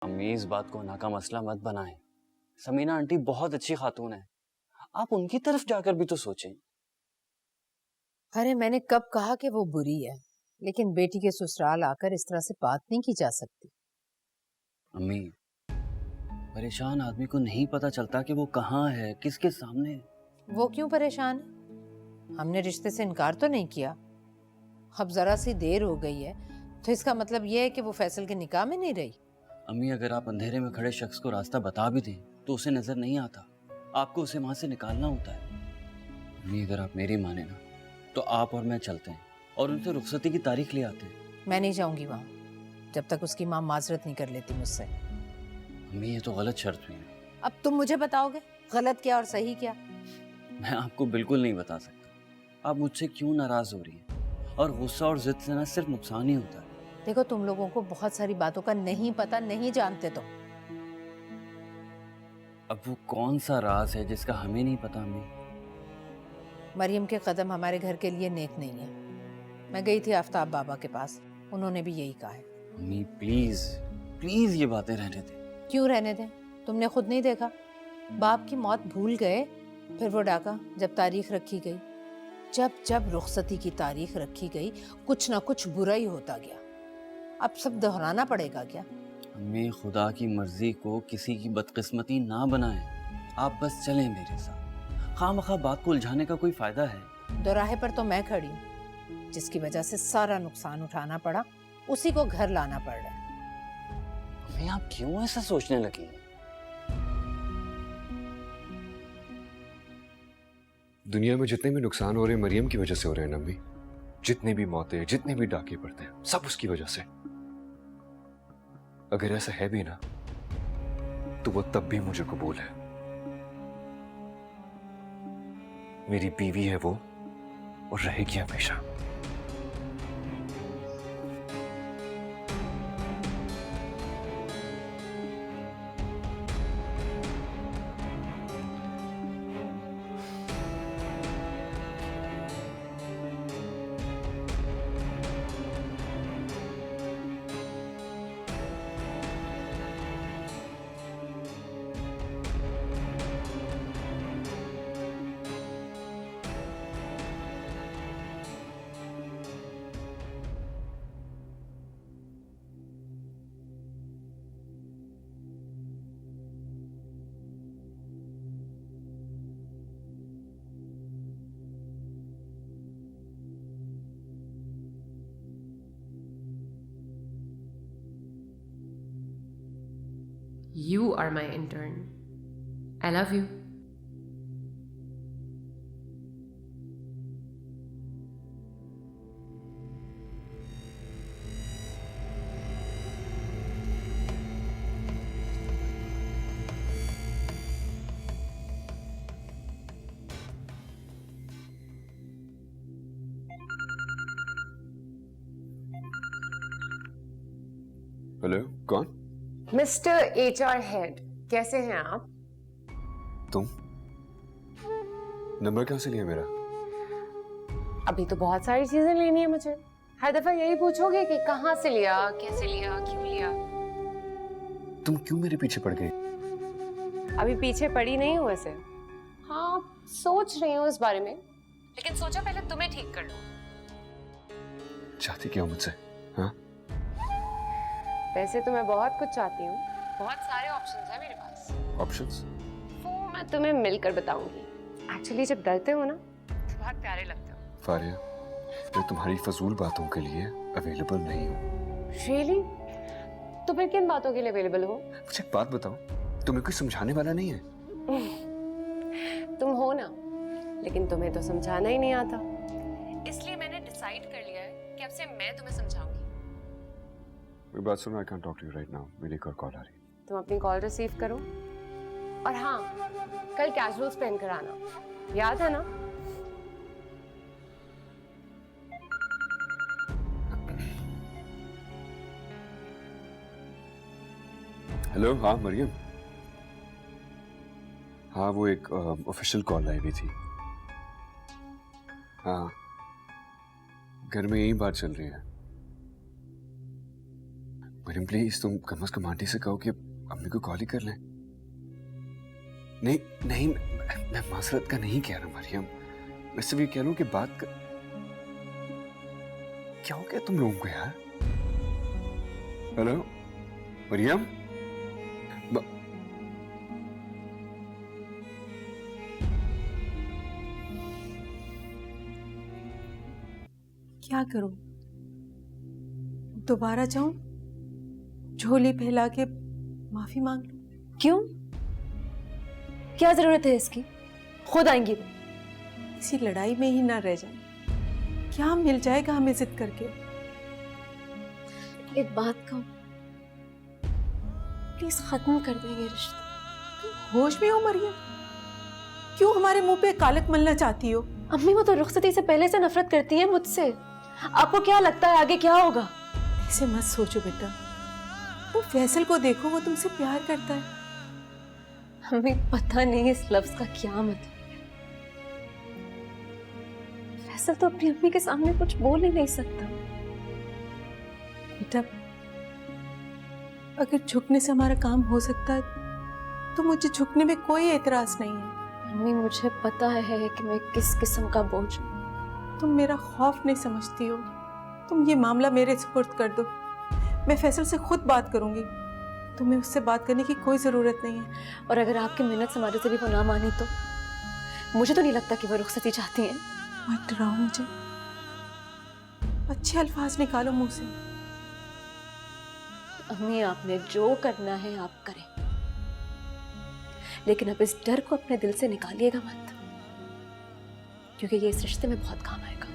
अम्मी इस बात को ना का मसला मत बनाएं। समीना आंटी बहुत अच्छी खातून है, आप उनकी तरफ जाकर भी तो सोचें। अरे मैंने कब कहा कि वो बुरी है, लेकिन बेटी के ससुराल आकर इस तरह से बात नहीं की जा सकती। अम्मी, परेशान आदमी को नहीं पता चलता कि वो कहाँ है, किसके सामने है। वो क्यों परेशान है? हमने रिश्ते से इनकार तो नहीं किया। अब जरा सी देर हो गई है तो इसका मतलब ये है कि वो फैसल के निकाह में नहीं रही। अम्मी, अगर आप अंधेरे में खड़े शख्स को रास्ता बता भी दें तो उसे नजर नहीं आता, आपको उसे वहां से निकालना होता है। अम्मी, अगर आप मेरी माने ना तो आप और मैं चलते हैं और उनसे रुखसती की तारीख ले आते हैं। मैं नहीं जाऊंगी वहां जब तक उसकी माँ माजरत नहीं कर लेती मुझसे। अम्मी, ये तो गलत शर्त हुई है। अब तुम मुझे बताओगे गलत क्या और सही क्या? मैं आपको बिल्कुल नहीं बता सकता आप मुझसे क्यों नाराज हो रही हैं, और गुस्सा और जिद से ना सिर्फ नुकसान ही होता है। देखो, तुम लोगों को बहुत सारी बातों का नहीं पता, नहीं जानते तो। अब वो कौन सा राज है जिसका हमें नहीं पता अम्मी? मरियम के कदम हमारे घर के लिए नेक नहीं है। मैं गई थी आफ्ताब बाबा के पास, उन्होंने भी यही कहा है। अम्मी प्लीज प्लीज ये बातें रहने दें। क्यों रहने दें? तुमने खुद नहीं देखा, बाप की मौत भूल गए, फिर वो डाका जब तारीख रखी गई, जब जब रुखसती की तारीख रखी गई कुछ ना कुछ बुरा ही होता गया। अब सब दोहराना पड़ेगा क्या? अम्मी, खुदा की मर्जी को किसी की बदकिस्मती ना बनाएं। आप बस चलें मेरे साथ। खामखा बात को उलझाने का कोई फायदा है? दोराहे पर तो मैं खड़ी हूँ, जिसकी वजह से सारा नुकसान उठाना पड़ा, उसी को घर लाना पड़ रहा है। अम्मी, आप क्यों ऐसा सोचने लगी? दुनिया में जितने भी नुकसान हो रहे हैं मरियम की वजह से हो रहे हैं नम्मी। जितनी भी मौतें, जितने भी डाके पड़ते हैं, सब उसकी वजह से। अगर ऐसा है भी ना तो वो तब भी मुझे कबूल है। मेरी बीवी है वो, और रहेगी हमेशा। You are my intern. I love you. Hello, कौन? मिस्टर HR हेड, कैसे हैं आप? तुम? नंबर कहाँ से लिया मेरा? अभी तो बहुत सारी चीजें लेनी है मुझे। हर दफा यही पूछोगे कि कहाँ से लिया, कैसे लिया, क्यों लिया। तुम क्यों मेरे पीछे पड़ गई? अभी पीछे पड़ी नहीं हूँ वैसे। हाँ, सोच रही हूँ इस बारे में, लेकिन सोचा पहले तुम्हें ठीक कर लूं। चाहती क्या हो मुझसे? हाँ? वैसे तो मैं बहुत कुछ चाहती हूँ, बहुत सारे ऑप्शंस हैं मेरे पास। ऑप्शंस? वो मैं तुम्हें मिलकर बताऊंगी। एक्चुअली जब डरते हो ना तो बहुत प्यारे लगते हो। फारिया, मैं तुम्हारी फजूल बातों के लिए अवेलेबल नहीं हूँ। रियली? तो फिर किन बातों के लिए अवेलेबल हो? मुझे एक बात बताओ, तुम्हें कोई समझाने वाला नहीं है? तुम हो ना, लेकिन तुम्हें तो समझाना ही नहीं आता। इसलिए मैंने डिसाइड कर लिया है कि अब से मैं तुम्हें समझाऊंगी। मेरी बात सुनो, I can't talk to you right now. मेरी एक और कॉल आ रही है। तुम अपनी कॉल रिसीव करो, और हाँ, कल कैजुअल्स पहन कर आना, याद है ना? हेलो, हाँ मरियम। हाँ, वो एक ऑफिशियल कॉल आई हुई थी। हाँ, घर में यही बात चल रही है। मरियम प्लीज तुम कम से कम आंटी से कहो कि अम्मी को कॉल ही कर लें। नहीं नहीं, मैं मासरत का नहीं कह रहा मरियम, मैं सिर्फ ये कह रहा हूँ कि बात कर। क्या हो गया तुम लोगों को यार? हेलो मरियम, क्या करूं? दोबारा जाऊं, झोली फैला के माफी मांग लूं? क्यों? क्या जरूरत है इसकी? खुद आएंगी वो। इसी लड़ाई में ही ना रह जाए। क्या मिल जाएगा हमें जिद करके? एक बात कहूं, प्लीज खत्म कर देंगे रिश्ता। होश में हो मरियम? क्यों हमारे मुंह पे कालक मलना चाहती हो? अम्मी वो तो रुखसती से पहले से नफरत करती है मुझसे। आपको क्या लगता है आगे क्या होगा? ऐसे मत सोचो बेटा, तुम फैसल को देखो, वो तुमसे प्यार करता है। हमें पता नहीं इस लफ्ज का क्या मतलब है। फैसल तो अपनी अम्मी के सामने कुछ बोल ही नहीं सकता। बेटा अगर झुकने से हमारा काम हो सकता है तो मुझे झुकने में कोई एतराज नहीं है। अम्मी मुझे पता है कि मैं किस किस्म का बोझ हूँ। तुम मेरा खौफ नहीं समझती हो। तुम ये मामला मेरे सुपुर्द कर दो, मैं फैसल से खुद बात करूंगी। तुम्हें उससे बात करने की कोई जरूरत नहीं है। और अगर आपकी मिन्नत समारे से भी वो ना मानी तो मुझे तो नहीं लगता कि वो रुखसती चाहती हैं। मत डराओ मुझे, अच्छे अल्फाज निकालो मुंह से। अम्मी आपने जो करना है आप करें, लेकिन अब इस डर को अपने दिल से निकालिएगा मत, क्योंकि ये इस रिश्ते में बहुत काम आएगा।